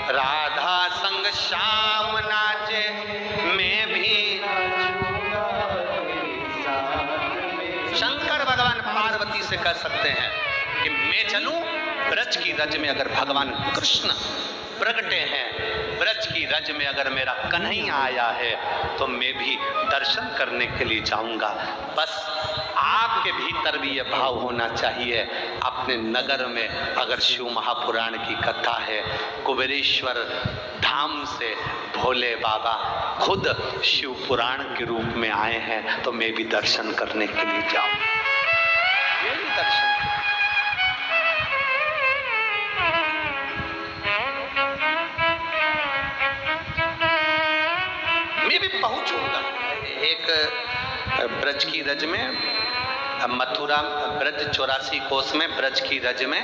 राधा संग श्याम नाचे, मैं भी। शंकर भगवान पार्वती से कह सकते हैं कि मैं चलूं ब्रज की रज में, अगर भगवान कृष्ण प्रगटे हैं ब्रज की रज में, अगर मेरा कन्हैया आया है तो मैं भी दर्शन करने के लिए जाऊंगा। बस आपके भीतर भी यह भाव होना चाहिए। अपने नगर में अगर शिव महापुराण की कथा है, कुबेरेश्वर धाम से भोले बाबा खुद शिव पुराण के रूप में आए हैं, तो मैं भी दर्शन करने के लिए जाऊं। मैं भी दर्शन मैं भी पहुंचूंगा। एक ब्रज की रज में, मथुरा ब्रज 84 कोस में, ब्रज की रज में,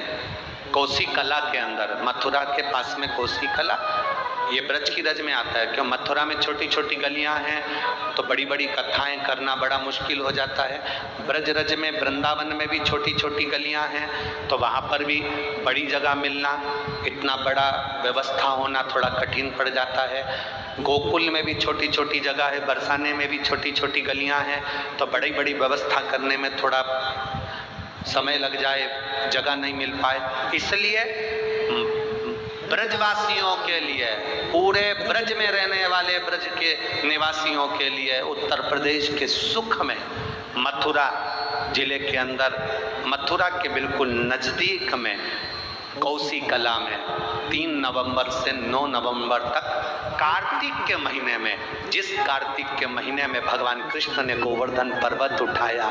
कोसी कला के अंदर, मथुरा के पास में कोसी कला, ये ब्रज की रज में आता है। क्यों? मथुरा में छोटी छोटी गलियां हैं तो बड़ी बड़ी कथाएं करना बड़ा मुश्किल हो जाता है। ब्रज रज में, वृंदावन में भी छोटी छोटी गलियां हैं तो वहाँ पर भी बड़ी जगह मिलना, इतना बड़ा व्यवस्था होना थोड़ा कठिन पड़ जाता है। गोकुल में भी छोटी छोटी जगह है, बरसाने में भी छोटी छोटी गलियां हैं तो बड़ी बड़ी व्यवस्था करने में थोड़ा समय लग जाए, जगह नहीं मिल पाए। इसलिए ब्रजवासियों के लिए, पूरे ब्रज में रहने वाले ब्रज के निवासियों के लिए, उत्तर प्रदेश के सुख में मथुरा जिले के अंदर, मथुरा के बिल्कुल नज़दीक में कोसी कला में 3 नवंबर से 9 नवंबर तक, कार्तिक के महीने में, जिस कार्तिक के महीने में भगवान कृष्ण ने गोवर्धन पर्वत उठाया,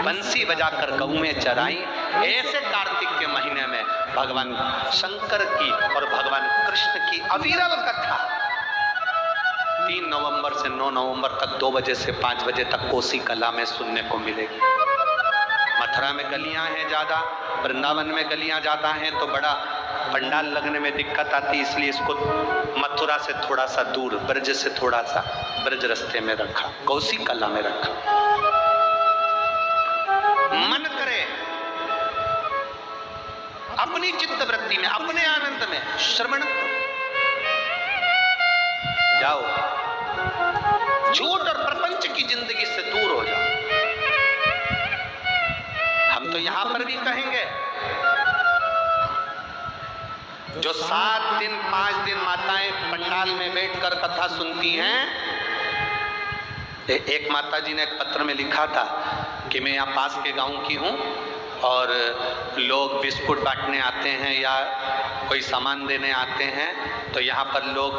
बंसी बजाकर गऊएं चराई, ऐसे कार्तिक के महीने में भगवान शंकर की और भगवान कृष्ण की अविरल कथा 3 नवंबर से 9 नवंबर तक 2 बजे से 5 बजे तक कोसी कला में सुनने को मिलेगी। मथुरा में गलियां हैं ज़्यादा, वृंदावन में गलियां ज़्यादा हैं तो बड़ा पंडाल लगने में दिक्कत आती, इसलिए इसको मथुरा से थोड़ा सा दूर, ब्रज से थोड़ा सा ब्रज रास्ते में रखा, कोसी कला में रखा। मन करे अपनी चित्त वृत्ति में, अपने आनंद में श्रवण जाओ, झूठ और प्रपंच की जिंदगी से दूर हो जाओ। हम तो यहां पर भी कहेंगे, जो 7 दिन 5 दिन माताएं पंडाल में बैठकर कथा सुनती हैं। एक माता जी ने एक पत्र में लिखा था कि मैं यहाँ पास के गांव की हूँ और लोग बिस्कुट बांटने आते हैं या कोई सामान देने आते हैं तो यहाँ पर लोग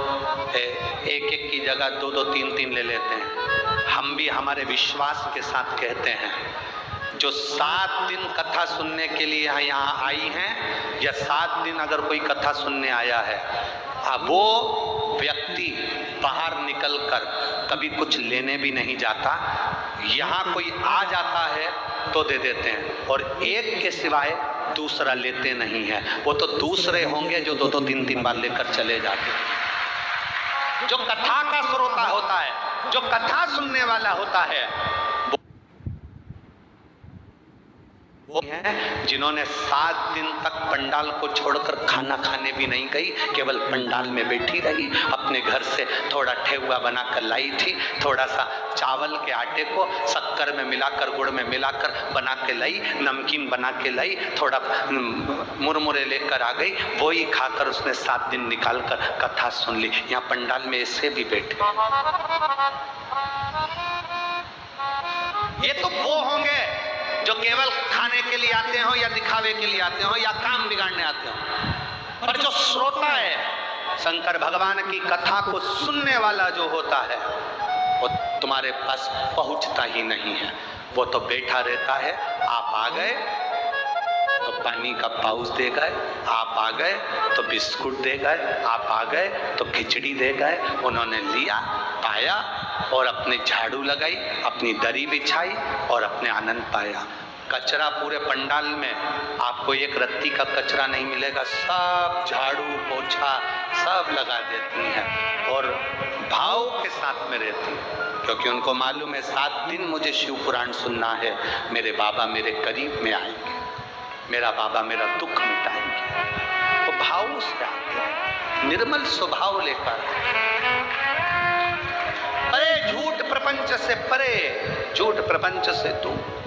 एक एक की जगह 2-2 3-3 ले लेते हैं। हम भी हमारे विश्वास के साथ कहते हैं, जो 7 दिन कथा सुनने के लिए यहाँ आई हैं या 7 दिन अगर कोई कथा सुनने आया है, वो व्यक्ति बाहर निकलकर कभी कुछ लेने भी नहीं जाता। यहाँ कोई आ जाता है तो दे देते हैं और एक के सिवाय दूसरा लेते नहीं है। वो तो दूसरे होंगे जो 2-2 3-3 बार लेकर चले जाते हैं। जो कथा का श्रोता होता है, जो कथा सुनने वाला होता है, वो हैं जिन्होंने 7 दिन तक पंडाल को छोड़कर खाना खाने भी नहीं गई, केवल पंडाल में बैठी रही। अपने घर से थोड़ा ठेहुआ बनाकर लाई थी, थोड़ा सा चावल के आटे को शक्कर में मिलाकर, गुड़ में मिलाकर बना के लाई, नमकीन बना के लाई, थोड़ा मुरमुरे लेकर आ गई, वो ही खाकर उसने 7 दिन निकाल कर कथा सुन ली। यहाँ पंडाल में ऐसे भी बैठे। ये तो वो होंगे जो केवल खाने के लिए आते हो या दिखावे के लिए आते हो या काम बिगाड़ने आते हो। पर जो श्रोता है, शंकर भगवान की कथा को सुनने वाला जो होता है, वो तुम्हारे पास पहुंचता ही नहीं है। वो तो बैठा रहता है। आप आ गए तो पानी का पाउच दे गए, आप आ गए तो बिस्कुट दे गए, आप आ गए तो खिचड़ी दे गए। उन्होंने लिया, पाया और अपने झाड़ू लगाई, अपनी दरी बिछाई और अपने आनंद पाया। कचरा पूरे पंडाल में आपको एक रत्ती का कचरा नहीं मिलेगा, सब झाड़ू पोछा सब लगा देती हैं और भाव के साथ में रहती हैं, क्योंकि उनको मालूम है 7 दिन मुझे शिव पुराण सुनना है, मेरे बाबा मेरे करीब में आएंगे, मेरा बाबा मेरा दुख मिटाएंगे। तो भाव से आते हैं, निर्मल स्वभाव लेकर, अरे झूठ प्रपंच से परे, झूठ प्रपंच से दूर।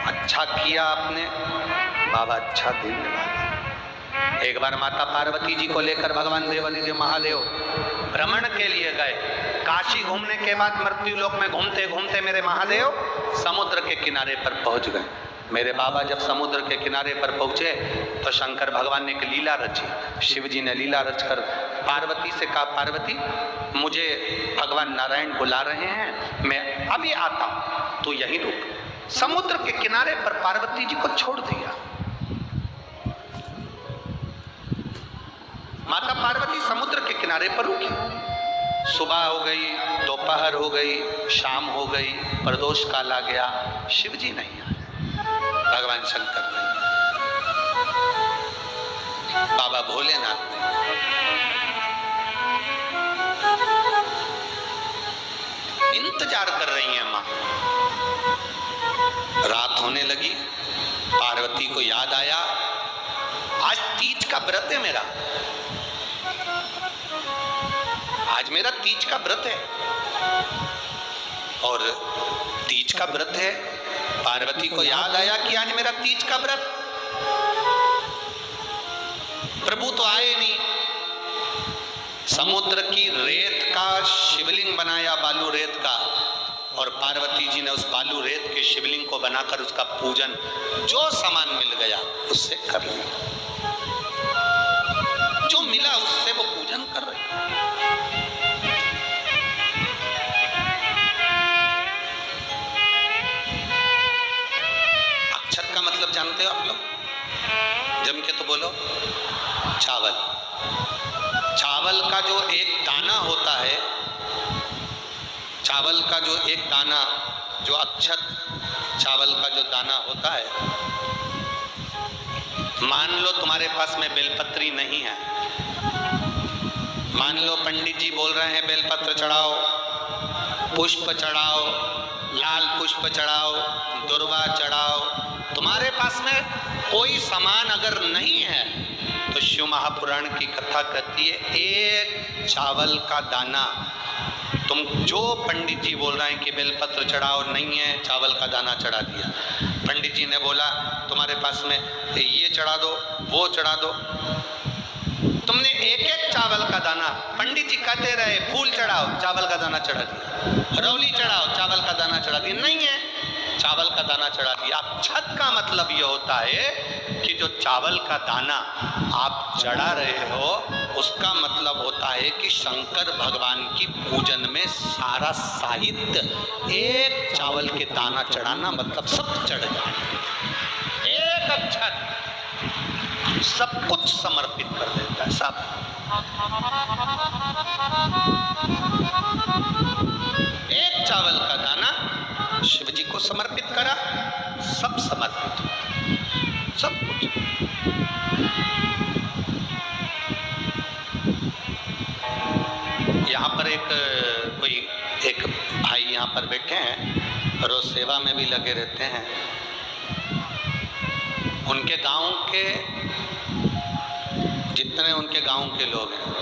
अच्छा किया आपने, बाबा अच्छा देने वाला। एक बार माता पार्वती जी को लेकर भगवान देवादिदेव महादेव भ्रमण के लिए गए। काशी घूमने के बाद मृत्यु लोक में घूमते घूमते मेरे महादेव समुद्र के किनारे पर पहुंच गए। मेरे बाबा जब समुद्र के किनारे पर पहुंचे तो शंकर भगवान ने एक लीला रची। शिव जी ने लीला रचकर पार्वती से कहा, पार्वती मुझे भगवान नारायण बुला रहे हैं, मैं अभी आता हूं, तू यहीं रुक। समुद्र के किनारे पर पार्वती जी को छोड़ दिया। माता पार्वती समुद्र के किनारे पर रुकी। सुबह हो गई, दोपहर हो गई, शाम हो गई, प्रदोष काल आ गया, शिव जी नहीं आए, भगवान शंकर नहीं, बाबा भोलेनाथ नहीं। इंतजार कर रही है मां। रात होने लगी, पार्वती को याद आया आज तीज का व्रत है मेरा, आज मेरा तीज का व्रत है। और तीज का व्रत है, पार्वती को याद आया कि आज मेरा तीज का व्रत, प्रभु तो आए नहीं। समुद्र की रेत का शिवलिंग बनाया, बालू रेत का, और पार्वती जी ने उस बालू रेत के शिवलिंग को बनाकर उसका पूजन जो सामान मिल गया उससे कर लिया, जो मिला उससे वो पूजन कर रहे। अक्षत का मतलब जानते हो आप लोग? जम के तो बोलो। चावल, चावल का जो एक दाना होता है, चावल का जो एक दाना, जो अक्षत चावल का जो दाना होता है, मान लो तुम्हारे पास में बेलपत्री नहीं है, मान लो पंडित जी बोल रहे हैं बेलपत्र चढ़ाओ, पुष्प चढ़ाओ, लाल पुष्प चढ़ाओ, दुर्वा चढ़ाओ, तुम्हारे पास में कोई सामान अगर नहीं है तो शिव महापुराण की कथा कहती है एक चावल का दाना, तुम जो पंडित जी बोल रहे हैं कि बेलपत्र चढ़ाओ, नहीं है, चावल का दाना चढ़ा दिया। पंडित जी ने बोला तुम्हारे पास में ये चढ़ा दो, वो चढ़ा दो, तुमने एक एक चावल का दाना, पंडित जी कहते रहे फूल चढ़ाओ, चावल का दाना चढ़ा दिया, रौली चढ़ाओ, चावल का दाना चढ़ा दिया, नहीं है, चावल का दाना चढ़ा दिया। अक्षत का मतलब ये होता है कि जो चावल का दाना आप चढ़ा रहे हो उसका मतलब होता है कि शंकर भगवान की पूजन में सारा साहित्य, एक चावल के दाना चढ़ाना मतलब सब चढ़ जाए, एक अक्षत सब कुछ समर्पित कर देता है। सब एक चावल का दाना शिव जी को समर्पित करा, सब समर्पित, सब कुछ। यहाँ पर एक भाई यहाँ पर बैठे हैं, रोज सेवा में भी लगे रहते हैं। उनके गांव के जितने उनके गांव के लोग हैं,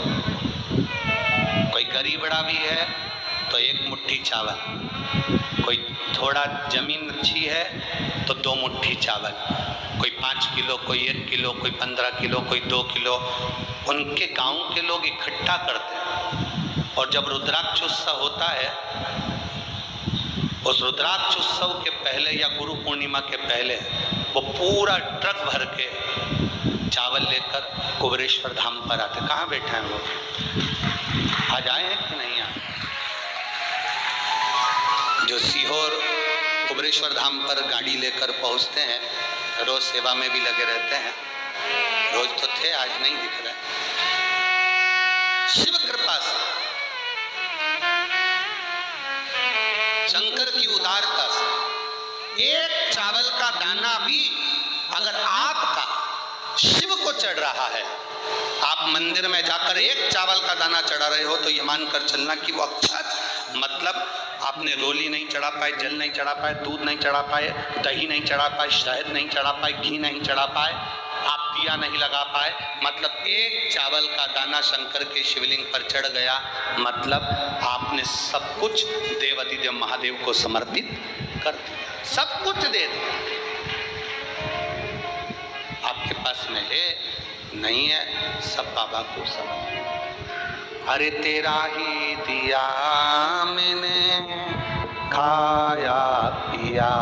कोई गरीबड़ा भी है तो एक मुट्ठी चावल, कोई थोड़ा जमीन अच्छी है तो 2 मुट्ठी चावल, कोई 5 किलो, कोई 1 किलो, कोई 15 किलो, कोई 2 किलो, उनके गांव के लोग इकट्ठा करते हैं। और जब रुद्राक्ष उत्सव होता है, उस रुद्राक्ष उत्सव के पहले या गुरु पूर्णिमा के पहले वो पूरा ट्रक भर के चावल लेकर कुबरेश्वर धाम पर आते। कहाँ बैठे हैं वो? आज आए हैं कि नहीं आए? जो सीहोर कुबरेश्वर धाम पर गाड़ी लेकर पहुंचते हैं, रोज सेवा में भी लगे रहते हैं, रोज तो थे, आज नहीं दिख रहे। शिव कृपा से, शंकर की उदारता से एक चावल का दाना भी अगर आपका शिव को चढ़ रहा है, आप मंदिर में जाकर एक चावल का दाना चढ़ा रहे हो, तो ये मानकर चलना कि वो अक्षत, मतलब आपने रोली नहीं चढ़ा पाए, जल नहीं चढ़ा पाए, दूध नहीं चढ़ा पाए, दही नहीं चढ़ा पाए, शहद नहीं चढ़ा पाए, घी नहीं चढ़ा पाए, आप दिया नहीं लगा पाए, मतलब एक चावल का दाना शंकर के शिवलिंग पर चढ़ गया, मतलब आपने सब कुछ देवाधिदेव महादेव को समर्पित कर दिया, सब कुछ दे दिया। आपके पास में है नहीं है, सब बाबा को समर्पित। अरे तेरा ही दिया मैंने खाया पिया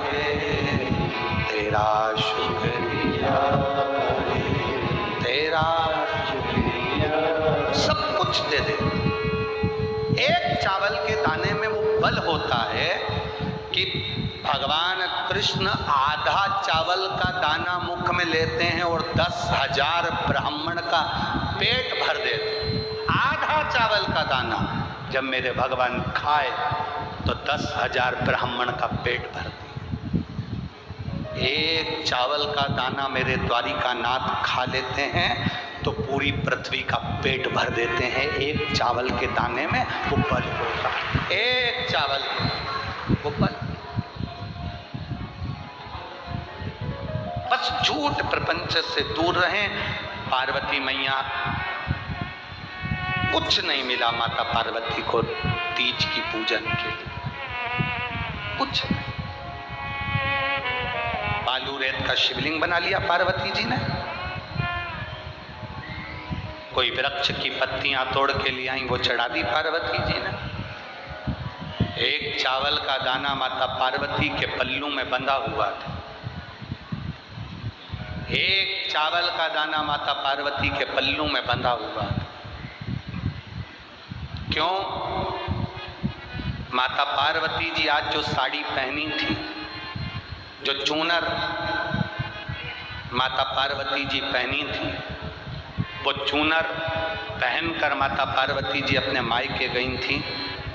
है, तेरा शुक्रिया, तेरा शुक्रिया, सब कुछ दे दे। एक चावल के दाने में वो बल होता है कि भगवान कृष्ण आधा चावल का दाना मुख में लेते हैं और 10,000 ब्राह्मण का पेट भर देते हैं। आधा चावल का दाना जब मेरे भगवान खाए तो 10,000 ब्राह्मण का पेट भर दिए। एक चावल का दाना मेरे द्वारिकानाथ खा लेते हैं तो पूरी पृथ्वी का पेट भर देते हैं। एक चावल के दाने में वो बल होता है, एक चावल वो बल। बस झूठ प्रपंच से दूर रहें। पार्वती मैया, कुछ नहीं मिला माता पार्वती को तीज की पूजन के लिए, कुछ नहीं। बालू रेत का शिवलिंग बना लिया पार्वती जी ने, कोई वृक्ष की पत्तियां तोड़ के ले आई, वो चढ़ा दी पार्वती जी ने। एक चावल का दाना माता पार्वती के पल्लू में बंधा हुआ था। एक चावल का दाना माता पार्वती के पल्लू में बंधा हुआ था। क्यों? माता पार्वती जी आज जो साड़ी पहनी थी, जो चूनर माता पार्वती जी पहनी थी, वो चूनर पहनकर माता पार्वती जी अपने मायके गई थी।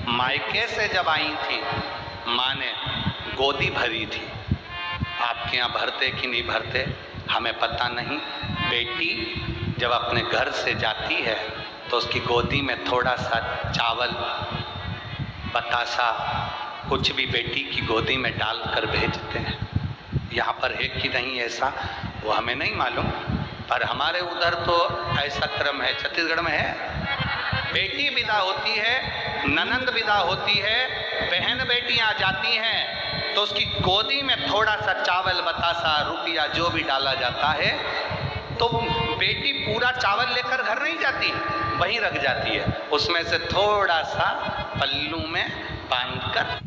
मायके से जब आई थी, माँ ने गोदी भरी थी। आपके यहाँ भरते कि नहीं भरते हमें पता नहीं। बेटी जब अपने घर से जाती है तो उसकी गोदी में थोड़ा सा चावल, बतासा, कुछ भी बेटी की गोदी में डाल कर भेजते हैं। यहाँ पर है कि नहीं ऐसा वो हमें नहीं मालूम, पर हमारे उधर तो ऐसा क्रम है। छत्तीसगढ़ में है, बेटी विदा होती है, ननंद विदा होती है, बहन बेटियाँ जाती हैं तो उसकी गोदी में थोड़ा सा चावल, बतासा, रुपया जो भी डाला जाता है, तो बेटी पूरा चावल लेकर घर नहीं जाती, वहीं रख जाती है। उसमें से थोड़ा सा पल्लू में बांधकर